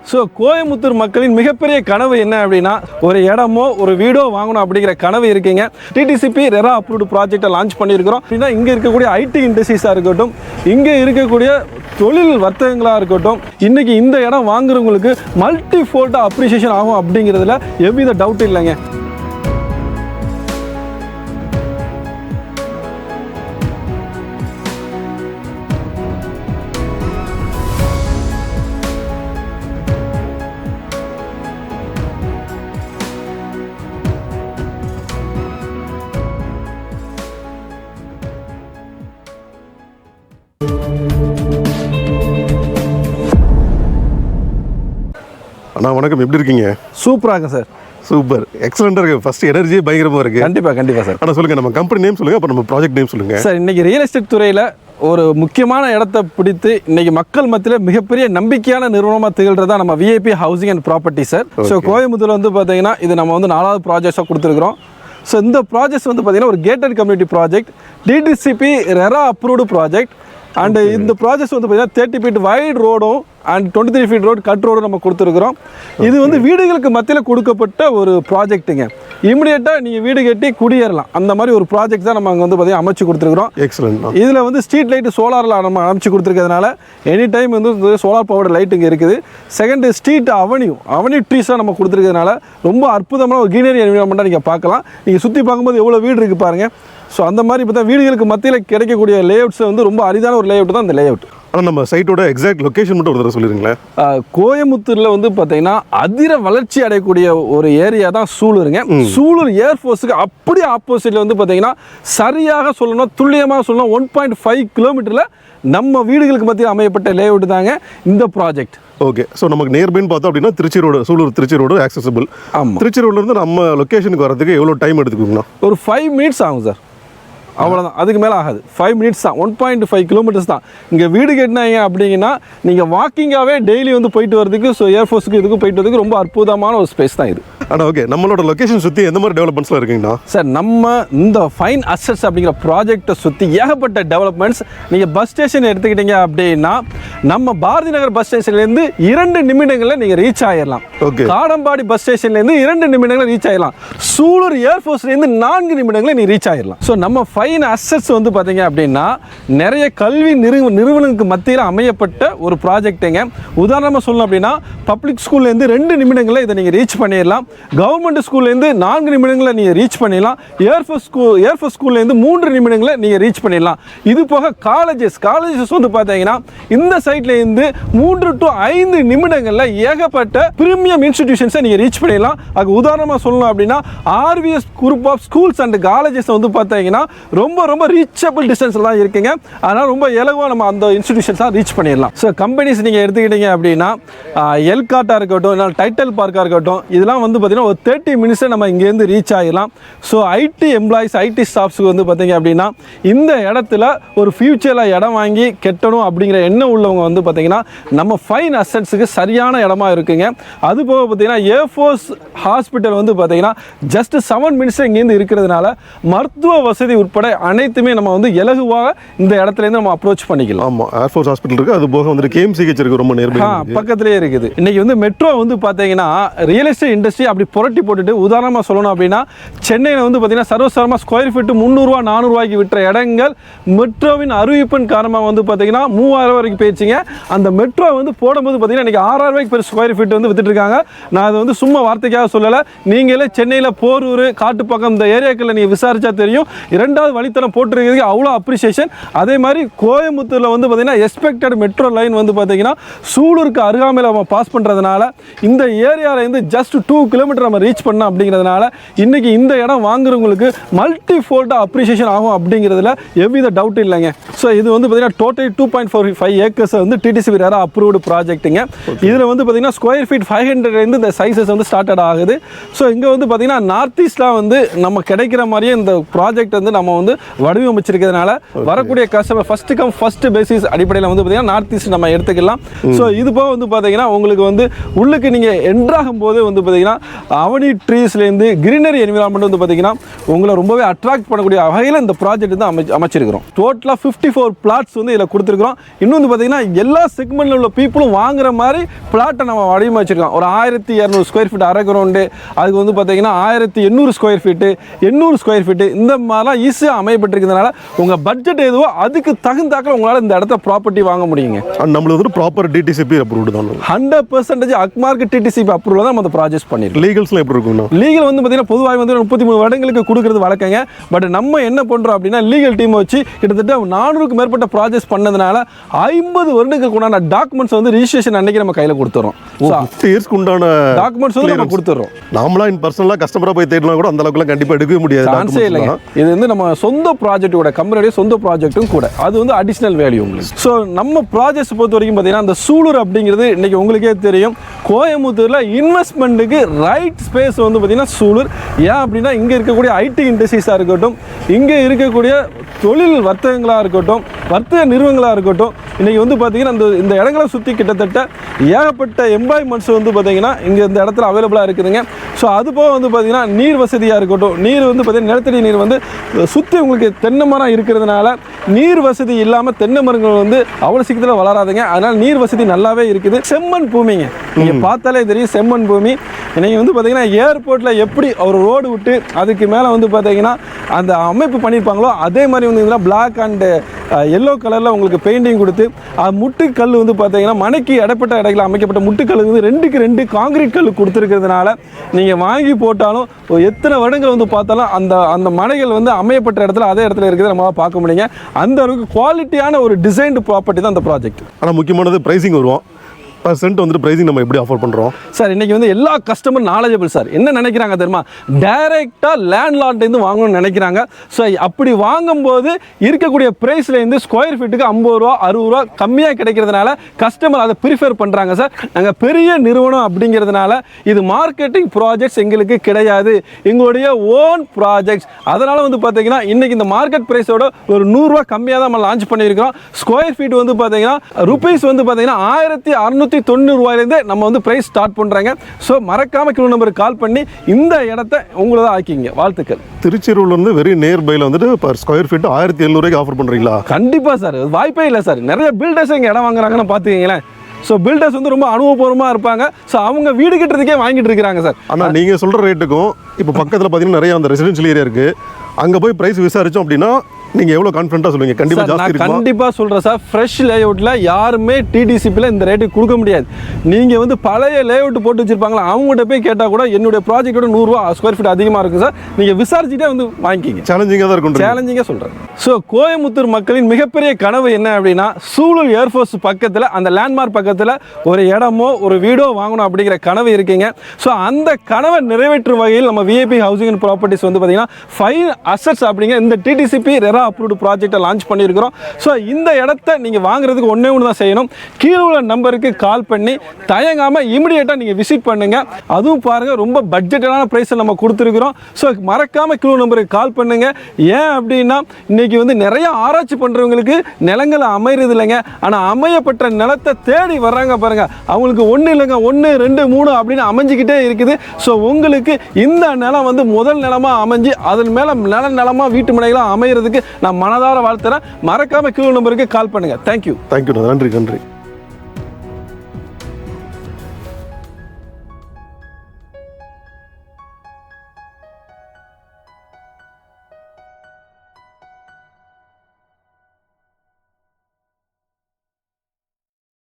So Coimbatore மக்களின் மிகப்பெரிய கனவு என்ன அப்படின்னா ஒரு இடமோ ஒரு வீடோ வாங்கணும் அப்படிங்கிற கனவு இருக்குங்க. டிடிசிபி ரெரா அப்ரூவ்டு ப்ராஜெக்டை லான்ச் பண்ணியிருக்கிறோம். அப்படின்னா இங்கே இருக்கக்கூடிய ஐடி இண்டஸ்ட்ரீஸாக இருக்கட்டும், இங்கே இருக்கக்கூடிய தொழில் வர்த்தகங்களாக இருக்கட்டும், இன்றைக்கி இந்த இடம் வாங்குறவங்களுக்கு மல்டி ஃபோல்டாக அப்ரிசியேஷன் ஆகும் அப்படிங்கிறதுல எவ்வித டவுட் இல்லைங்க. அண்ணா வணக்கம், எப்படி இருக்கீங்க? சூப்பராக சார். சூப்பர், எக்ஸலண்டாக இருக்குது. ஃபர்ஸ்ட் எனர்ஜி பயங்கரமாக இருக்குது. கண்டிப்பாக சார். ஆனால் சொல்லுங்கள், நம்ம கம்பெனி நேம் சொல்லுங்கள், அப்போ நம்ம ப்ராஜெக்ட் நேம் சொல்லுங்கள். சார், இன்றைக்கி ரியல் எஸ்டேட் துறையில் ஒரு முக்கியமான இடத்த பிடித்து இன்றைக்கி மக்கள் மத்தியில் மிகப்பெரிய நம்பிக்கையான நிறுவனமாக திகழ்கிறதா நம்ம VIP housing and property sir. So Coimbatore வந்து பார்த்தீங்கன்னா இது நம்ம வந்து 4வது ப்ராஜெக்டாக கொடுத்துருக்குறோம். ஸோ இந்த ப்ராஜெக்ட் வந்து பார்த்தீங்கன்னா ஒரு gated community project, DTCP RERA approved project. And இந்த ப்ராஜெக்ட் வந்து பார்த்தீங்கன்னா 30 feet வைட் ரோடும் and 23 feet road cut road நம்ம கொடுத்துருக்குறோம். இது வந்து வீடுகளுக்கு மத்தியில் கொடுக்கப்பட்ட ஒரு ப்ராஜெக்ட்டுங்க. இமிடியேட்டாக நீங்கள் வீடு கட்டி குடியேறலாம், அந்த மாதிரி ஒரு ப்ராஜெக்ட் தான் நம்ம அங்கே வந்து பார்த்தீங்கன்னா அமைச்சு கொடுத்துருக்குறோம். எக்ஸலண்ட். இதில் வந்து ஸ்ட்ரீட் லைட்டு சோலாரில் நம்ம அமைச்சு கொடுத்துருக்கிறதுனால எனி டைம் வந்து சோலார் பவர்டு லைட் இங்கே இருக்குது. செகண்ட், ஸ்ட்ரீட் அவென்யூ ட்ரீஸாக நம்ம கொடுத்துருக்கிறதுனால ரொம்ப அற்புதமான ஒரு கிரீனரி என்விரான்மெண்ட்டாக நீங்கள் பார்க்கலாம். நீங்கள் சுற்றி பார்க்கும்போது எவ்வளோ வீடு இருக்குது பாருங்கள். ஸோ அந்த மாதிரி இப்போ தான் வீடுகளுக்கு மத்தியில் கிடைக்கக்கூடிய லேஅவுட்ஸ் வந்து ரொம்ப அரிதான ஒரு லேஅவுட் தான் இந்த லேஅவுட். ஆனால் நம்ம சைட்டோட எக்ஸாக்ட் லொக்கேஷன் மட்டும் ஒரு தடவை சொல்லிடுங்களேன். கோயம்புத்தூரில் வந்து பார்த்தீங்கன்னா அதிர வளர்ச்சி அடையக்கூடிய ஒரு ஏரியா தான் சூலூருங்க. சூலூர் ஏர்ஃபோர்ஸுக்கு அப்படியே ஆப்போசிட்டில் வந்து பார்த்தீங்கன்னா சரியாக சொல்லணும், துல்லியமாக சொல்லணும் 1.5 கிலோமீட்டரில் நம்ம வீடுகளுக்கு மத்தியில் அமையப்பட்ட லேஅவுட் தாங்க இந்த ப்ராஜெக்ட். ஓகே, ஸோ நமக்கு நியர்பைன்னு பார்த்தோம் அப்படின்னா Trichy road, Trichy road accessible. ஆமாம், திருச்சி ரோட்லேருந்து நம்ம லொக்கேஷனுக்கு வரதுக்கு எவ்வளோ டைம் எடுத்துக்குங்கண்ணா? ஒரு 5 minutes ஆகும் சார், அவ்வளோதான். அதுக்கு மேலே ஆகாது. 5 minutes தான், 1.5 kilometers தான். இங்கே வீடு கட்டினாங்க அப்படிங்கன்னா நீங்கள் வாக்கிங்காகவே டெய்லி வந்து போயிட்டு வரதுக்கு, ஸோ ஏர்ஃபோர்ஸுக்கு இதுக்கும் போயிட்டு வரதுக்கு ரொம்ப அற்புதமான ஒரு ஸ்பேஸ் தான் இது. ஆனால் ஓகே, நம்மளோட லொக்கேஷன் சுற்றி எந்த மாதிரி டெவலப்மெண்ட்ஸ்லாம் இருக்குங்கண்ணா? சார், நம்ம இந்த ஃபைன் அசட்ஸ் அப்படிங்கிற ப்ராஜெக்டை சுற்றி ஏகப்பட்ட டெவலப்மெண்ட்ஸ். நீங்கள் பஸ் ஸ்டேஷன் எடுத்துக்கிட்டீங்க அப்படின்னா நம்ம பாரதி நகர் பஸ் ஸ்டேஷன்லேருந்து 2 நிமிடங்களில் நீங்கள் ரீச் ஆகிடலாம். ஓகே, காடம்பாடி பஸ் ஸ்டேஷன்லேருந்து 2 நிமிடங்களில் ரீச் ஆகிடலாம். சூலூர் ஏர்ஃபோர்ஸ்லேருந்து 4 நிமிடங்களில் நீ ரீச் ஆகிடலாம். ஸோ நம்ம ஃபைன் அசட்ஸ் வந்து பார்த்தீங்க அப்படின்னா நிறைய கல்வி நிறுவனங்களுக்கு மத்தியில் அமையப்பட்ட ஒரு ப்ராஜெக்ட்டுங்க. உதாரணமாக சொல்லணும் அப்படின்னா பப்ளிக் ஸ்கூல்லேருந்து 2 நிமிடங்களில் இதை நீங்கள் ரீச் பண்ணிடலாம். கவர்மெண்ட் ஸ்கூல்லேருந்து 4 நிமிடங்களில் நீங்கள் ரீச் பண்ணிடலாம். ஏர்ஃபோர்ஸ் ஸ்கூல்லேருந்து 3 நிமிடங்களில் நீங்கள் ரீச் பண்ணிடலாம். இது போக காலேஜஸ் வந்து பார்த்தீங்கன்னா இந்த சைட்லேருந்து 3 to 5 நிமிடங்களில் ஏகப்பட்ட ப்ரீமியம் இன்ஸ்டிடியூஷன்ஸை நீங்கள் ரீச் பண்ணிடலாம். அது உதாரணமாக சொல்லணும் அப்படின்னா R V S group of schools and colleges வந்து பார்த்தீங்கன்னா ரொம்ப ரொம்ப ரீச்சபிள் டிஸ்டன்ஸில் தான் இருக்குங்க. அதனால் ரொம்ப இலகுவாக நம்ம அந்த இன்ஸ்டிடியூஷன்ஸாக ரீச் பண்ணிடலாம். ஸோ கம்பெனிஸ் நீங்கள் எடுத்துக்கிட்டீங்க அப்படின்னா எல்காட்டாக இருக்கட்டும், இல்லை டைட்டல் பார்க்காக இருக்கட்டும், இதெல்லாம் வந்து பார்த்தீங்கன்னா ஒரு 30 minutes நம்ம இங்கேருந்து ரீச் ஆகிடலாம். ஸோ ஐடி எம்ப்ளாயிஸ், ஐடி ஸ்டாஃப்ஸுக்கு வந்து பார்த்தீங்க அப்படின்னா இந்த இடத்துல ஒரு ஃபியூச்சரில் இடம் வாங்கி கெட்டணும் அப்படிங்கிற எண்ணம் உள்ளவங்க வந்து பார்த்தீங்கன்னா நம்ம ஃபைன் அசட்ஸுக்கு சரியான இடமா இருக்குங்க. அது போக பார்த்தீங்கன்னா ஏர்ஃபோர்ஸ் ஹாஸ்பிட்டல் வந்து பார்த்தீங்கன்னா ஜஸ்ட் 7 minutes இங்கேருந்து இருக்கிறதுனால மருத்துவ வசதி உட்பட அனைத்துமே நம்ம வந்து இலகுவாக இந்த இடத்துலேருந்து நம்ம அப்ரோச் பண்ணிக்கலாம். ஆமாம், ஏர்ஃபோர்ஸ் ஹாஸ்பிட்டல் இருக்குது. அது போக வந்து கேஎம்சிஹெச் இருக்குது, ரொம்ப நியர்பை பக்கத்துலேயே இருக்குது. இன்றைக்கி வந்து மெட்ரோ வந்து பார்த்தீங்கன்னா ரியல் எஸ்டேட் இண்டஸ்ட்ரி அப்படி புரட்டி போட்டுட்டு, உதாரணமாக சொல்லணும் அப்படின்னா சென்னையில் வந்து பார்த்தீங்கன்னா சர்வசாரமாக ஸ்கொயர் ஃபீட்டு 300 ரூபா 400 ரூபாய்க்கு விற்ற இடங்கள் மெட்ரோவின் அறிவிப்பின் காரணமாக வந்து பார்த்தீங்கன்னா 3000 வரைக்கும் போயிடுச்சுங்க. அந்த மெட்ரோ வந்து போடும்போது பார்த்தீங்கன்னா இன்றைக்கி 6000 ரூபாய்க்கு பெரிய ஸ்கொயர் ஃபீட் வந்து வித்துட்டு இருக்காங்க. நான் அது வந்து சும்மா வார்த்தைக்காக சொல்லலை. நீங்களே சென்னையில் போரூர், காட்டுப்பக்கம் இந்த ஏரியாக்களில் நீங்கள் விசாரிச்சா தெரியும். 2வது வழித்தடம் போட்டுருக்கிறதுக்கு அவ்வளோ அப்ரிசியேஷன். அதே மாதிரி கோயம்புத்தூரில் வந்து பார்த்தீங்கன்னா எக்ஸ்பெக்டட் மெட்ரோ லைன் வந்து பார்த்தீங்கன்னா சூலூருக்கு அருகாமையில் நம்ம பாஸ் பண்ணுறதுனால இந்த ஏரியாவிலேருந்து ஜஸ்ட் 2 கிலோமீட்டர் நம்ம ரீச் பண்ணோம். அப்படிங்கிறதுனால இன்றைக்கி இந்த இடம் வாங்குறவங்களுக்கு மல்டி ஃபோல்டாக அப்ரிசியேஷன் ஆகும் அப்படிங்கிறதுல எவ்வித டவுட் இல்லைங்க. ஸோ இது வந்து பார்த்தீங்கன்னா டோட்டல் 2.45 acres வந்து டிடிசிபி ரெரா அப்ரூவ்டு ப்ராஜெக்ட்டுங்க. இதில் வந்து பார்த்தீங்கன்னா ஸ்கொயர் ஃபீட் 500 இந்த சைஸஸ் வந்து ஸ்டார்டட் ஆகுது. ஸோ இங்கே வந்து பார்த்தீங்கன்னா நார்த் ஈஸ்ட்லாம் வந்து நம்ம கிடைக்கிற மாதிரியே இந்த ப்ராஜெக்ட் வந்து நம்ம வந்து வடிவமைச்சிருக்கிறதுனால வரக்கூடிய customer first come first basis அடிப்படையில் வந்து பார்த்தீங்கன்னா நார்த் ஈஸ்ட் நம்ம எடுத்துக்கலாம். ஸோ இது போக வந்து பார்த்தீங்கன்னா உங்களுக்கு வந்து உள்ளுக்கு நீங்கள் என்ட்ராகும் போது வந்து பார்த்தீங்கன்னா அவனி ட்ரீஸ்லேருந்து கிரீனரி என்விரான்மெண்ட் வந்து பார்த்தீங்கன்னா உங்களை ரொம்பவே அட்ராக்ட் பண்ணக்கூடிய வகையில் இந்த ப்ராஜெக்ட் வந்து அமைச்சிருக்கிறோம். டோட்டலாக 54 பிளாட்ஸ் வந்து இதில் கொடுத்துருக்குறோம். இன்னும் வந்து பார்த்தீங்கன்னா எல்லா செக்மெண்ட்டில் உள்ள பீப்புளும் வாங்குற மாதிரி பிளாட்டை நம்ம வடிவமைச்சிருக்கோம். ஒரு 1200 ஸ்கொயர் ஃபீட் அரை கிரவுண்டு, அதுக்கு வந்து பார்த்தீங்கன்னா 1800 ஸ்கொயர் ஃபீட்டு, 800 ஸ்கொயர் ஃபீட்டு, இந்த மாதிரிலாம் ஈஸியாக அமையப்பட்டிருக்கிறதுனால உங்கள் பட்ஜெட் எதுவோ அதுக்கு தகுந்தாக்கில் உங்களால் இந்த இடத்த ப்ராப்பர்ட்டி வாங்க முடியுங்க. நம்மளுக்கு வந்து ப்ராப்பர் டிடிசிபி அப்ரூவ்டு தான். 100% அக்மார்க் டிடிசிபி அப்ரூவல் தான் நம்ம அந்த ப்ராஜெக்ட் பண்ணிருக்கோம். லீகல்ஸ்லாம் எப்படி இருக்கும்னா, லீகல் வந்து பார்த்தீங்கன்னா பொதுவாக வந்து 33 வருடங்களுக்கு கொடுக்குறது வழக்கங்க. பட் நம்ம என்ன பண்ணுறோம் அப்படின்னா லீகல் டீம் வச்சு கிட்டத்தட்ட 400க்கு மேற்பட்ட ப்ராஜெக்ட் பண்ணதுனால 50 வருடங்களுக்கு உண்டான டாக்குமெண்ட்ஸ் வந்து ரிஜிஸ்ட்ரேஷன் அன்னைக்கு நம்ம கையில் கொடுத்துறோம். 50 இயர்ஸ்க்கு உண்டான டாக்குமெண்ட்ஸ் வந்து நம்ம கொடுத்துறோம். நாமளா பர்சனலாக கஸ்டமராக போய் தேடினா கூட அந்த அளவுக்குலாம் கண்டிப்பாக எடுக்கவே முடியாது. சான்ஸே இல்லைங்க. இது வந்து நம்ம சொந்த ப்ராஜெக்டோட கம்பெனியோட சொந்த ப்ராஜெக்ட்டும் கூட, அது வந்து அடிஷனல் வேல்யூ உங்களுக்கு. ஸோ நம்ம ப்ராஜெக்ட்ஸ் பொறுத்த வரைக்கும் பார்த்தீங்கன்னா அந்த சூலூர் அப்படிங்கிறது இன்னைக்கு உங்களுக்கே தெரியும், கோயம்புத்தூரில் இன்வெஸ்ட்மெண்ட்டுக்கு ரைட் ஸ்பேஸ் வந்து பார்த்தீங்கன்னா சூலூர். ஏன் அப்படின்னா இங்கே இருக்கக்கூடிய ஐடி இண்டஸ்ட்ரீஸாக இருக்கட்டும், இங்கே இருக்கக்கூடிய தொழில் வர்த்தகங்களாக இருக்கட்டும், வர்த்தக நிறுவனங்களாக இருக்கட்டும், இன்றைக்கி வந்து பார்த்திங்கன்னா இந்த இடங்களை சுற்றி கிட்டத்தட்ட ஏகப்பட்ட எம்ப்ளாய்மெண்ட்ஸ் வந்து பார்த்திங்கன்னா இங்கே இந்த இடத்துல அவைலபிளாக இருக்குதுங்க. ஸோ அது போக வந்து பார்த்திங்கன்னா நீர் வசதியாக இருக்கட்டும், நீர் வந்து பார்த்திங்கன்னா நிலத்தடி நீர் வந்து சுற்றி உங்களுக்கு தென்னை மரம் இருக்கிறதுனால நீர் வசதி இல்லாமல் தென்னை மரங்கள் வந்து அவ்வளோ சீக்கிரத்தில் வளராதுங்க. அதனால் நீர் வசதி நல்லாவே இருக்குது. செம்மண் பூமிங்க, நீங்கள் பார்த்தாலே தெரியும் செம்மண் பூமி. இன்றைக்கி வந்து பார்த்திங்கன்னா ஏர்போர்ட்டில் எப்படி ஒரு ரோடு விட்டு அதுக்கு மேலே வந்து பார்த்திங்கன்னா அந்த அமைப்பு பண்ணியிருப்பாங்களோ அதே மாதிரி வந்து பிளாக் அண்டு எல்லோ கலரில் உங்களுக்கு பெயிண்டிங் கொடுத்து முட்டுக்கல் வந்து பார்த்தீங்கன்னா மனைக்கு இடப்பட்ட இடங்களில் அமைக்கப்பட்ட முட்டுக்கல் வந்து 2க்கு 2 காங்கிரீட் கல் கொடுத்துருக்கிறதுனால நீங்கள் வாங்கி போட்டாலும் எத்தனை வருடங்கள் வந்து பார்த்தாலும் அந்த மனைகள் வந்து அமையப்பட்ட இடத்துல அதே இடத்துல இருக்கிறத நம்மளால் பார்க்க முடியுங்க. அந்த அளவுக்கு குவாலிட்டியான ஒரு டிசைன்டு ப்ராப்பர்ட்டி தான் அந்த ப்ராஜெக்ட். ஆனால் முக்கியமானது ப்ரைஸிங் வருவோம். % வந்துட்டு ப்ரைஸிங் நம்ம எப்படி ஆஃபர் பண்ணுறோம் சார்? இன்றைக்கி வந்து எல்லா கஸ்டமர் நாலேஜபிள் சார். என்ன நினைக்கிறாங்க தெரியுமா, டைரெக்டாக லேண்ட்லார்ட்லேருந்து வாங்கணும்னு நினைக்கிறாங்க. ஸோ அப்படி வாங்கும்போது இருக்கக்கூடிய ப்ரைஸ்லேருந்து ஸ்கொயர் ஃபீட்டுக்கு 50 ரூபா 60 ரூபா கம்மியாக கிடைக்கிறதுனால கஸ்டமர் அதை ப்ரிஃபர் பண்ணுறாங்க சார். நாங்கள் பெரிய நிறுவனம் அப்படிங்கிறதுனால இது மார்க்கெட்டிங் ப்ராஜெக்ட்ஸ் எங்களுக்கு கிடையாது, எங்களுடைய ஓன் ப்ராஜெக்ட்ஸ். அதனால் வந்து பார்த்தீங்கன்னா இன்றைக்கி இந்த மார்க்கெட் ப்ரைஸோட ஒரு 100 ரூபா கம்மியாக தான் நம்ம லான்ச் பண்ணியிருக்கிறோம். ஸ்கொயர் ஃபீட் வந்து பார்த்தீங்கன்னா ருபீஸ் வந்து பார்த்தீங்கன்னா 1690 ரூபாயிலேருந்து நம்ம வந்து ப்ரைஸ் ஸ்டார்ட் பண்ணுறாங்க. ஸோ மறக்காம கிலோ நம்பருக்கு கால் பண்ணி இந்த இடத்த உங்களை தான் ஆக்கிங்க. வாழ்த்துக்கள். திருச்சிரூர்லேருந்து வெரி நியர்பையில் வந்துட்டு பர் ஸ்கொயர் ஃபீட் 1700 ஆஃபர் பண்ணுறீங்களா? கண்டிப்பாக சார், வாய்ப்பே இல்லை சார். நிறைய பில்டர்ஸ் இங்கே இடம் வாங்குறாங்கன்னு பார்த்துக்கிங்களேன். ஸோ பில்டர்ஸ் வந்து ரொம்ப அனுபவபூர்வமாக இருப்பாங்க. ஸோ அவங்க வீடு கட்டுறதுக்கே வாங்கிட்டு இருக்கிறாங்க சார். ஆனால் நீங்கள் சொல்கிற ரேட்டுக்கும் இப்போ பக்கத்தில் பார்த்தீங்கன்னா நிறைய அந்த ரெசிடென்ஷியல் ஏரியா இருக்குது, அங்கே போய் ப்ரைஸ் விசாரித்தோம் அப்படின்னா நீங்கள் எவ்வளோ கான்ஃபிடென்ட்டாக சொல்லுவீங்க? கண்டிப்பாக ஜாஸ்தி இருக்கும். கண்டிப்பாக சொல்கிறேன் சார், ஃப்ரெஷ் லேஅவுட்டில் யாருமே டிடிசிபியில் இந்த ரேட்டுக்கு கொடுக்க முடியாது. நீங்கள் வந்து பழைய லேஅவுட் போட்டு வச்சுருப்பாங்களா, அவங்ககிட்ட போய் கேட்டால் கூட என்னுடைய ப்ராஜெக்டோட 100 ரூபா ஸ்கொயர் ஃபீட் அதிகமாக இருக்கும் சார், நீங்கள் விசாரிச்சுட்டே வந்து வாங்கிக்கிங்க. சேலஞ்சிங்காக தான் இருக்கும். சேலஞ்சிங்காக சொல்கிறேன். ஸோ கோயம்புத்தூர் மக்களின் மிகப்பெரிய கனவு என்ன அப்படின்னா சூலூர் ஏர்ஃபோர்ஸ் பக்கத்தில் அந்த லேண்ட்மார்க் பக்கத்தில் ஒரு இடமோ ஒரு வீடோ வாங்கணும் அப்படிங்கிற கனவு இருக்குங்க. ஸோ அந்த கனவை நிறைவேற்றும் வகையில் நம்ம விஐபி ஹவுசிங் அண்ட் ப்ராப்பர்ட்டிஸ் வந்து பார்த்தீங்கன்னா 5 அசட்ஸ் அப்படிங்கிற இந்த டிடிசிபி ரெரா அப்ரூவ்டு ப்ராஜெக்டை லான்ச் பண்ணியிருக்கிறோம். ஸோ இந்த இடத்த நீங்கள் வாங்குறதுக்கு ஒன்றே ஒன்று தான் செய்யணும், கீழே உள்ள நம்பருக்கு கால் பண்ணி தயங்காமல் இமிடியேட்டாக நீங்கள் விசிட் பண்ணுங்கள். அதுவும் பாருங்கள் ரொம்ப பட்ஜெட்டான ப்ரைஸை நம்ம கொடுத்துருக்குறோம். ஸோ மறக்காமல் கீழே நம்பருக்கு கால் பண்ணுங்கள். ஏன் அப்படின்னா இன்றைக்கி வந்து நிறைய ஆராய்ச்சி பண்ணுறவங்களுக்கு நிலங்களை அமைகிறது இல்லைங்க, ஆனால் அமையப்பட்ட நிலத்தை தேடி வர்றாங்க பாருங்கள், அவங்களுக்கு ஒன்று இல்லைங்க 1 2 3 அப்படின்னு அமைஞ்சிக்கிட்டே இருக்குது. ஸோ உங்களுக்கு இந்த நிலம் வந்து முதல் நிலமாக அமைஞ்சு அதன் மேலே நிலமாக வீட்டு மனைகளாக அமைகிறதுக்கு நான் மனதார வாழ்த்துறேன். மறக்காம கீழே நம்பருக்கு கால் பண்ணுங்க. தேங்க்யூ. நன்றி.